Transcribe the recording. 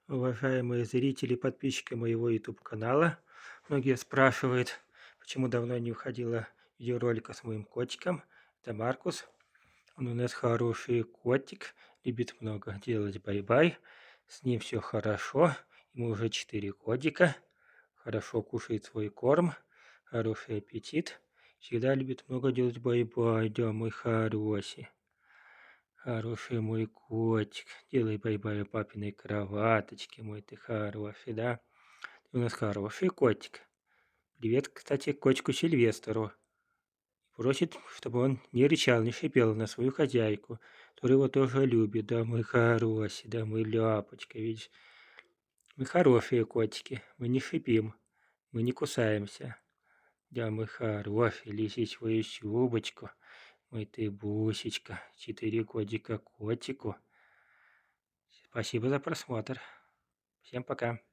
Уважаемые зрители и подписчики моего YouTube канала, многие спрашивают, почему давно не выходило видеоролика с моим котиком. Это Маркус. Он у нас хороший котик, любит много делать бай-бай. С ним все хорошо. Ему уже 4 годика. Хорошо кушает свой корм, хороший аппетит. Всегда любит много делать бай-бай, да, мой хороший. Хороший мой котик, делай бай-бай у папиной кроваточки, мой ты хороший, да? Ты у нас хороший котик. Привет, кстати, котику Сильвестру. Просит, чтобы он не рычал, не шипел на свою хозяйку, которая его тоже любит, да, мой хороший, да, мой ляпочка, видишь? Мы хорошие котики, мы не шипим, мы не кусаемся. Да, мы хороший, лизи свою щубочку, мой ты бусечка, 4 годика котику. Спасибо за просмотр. Всем пока.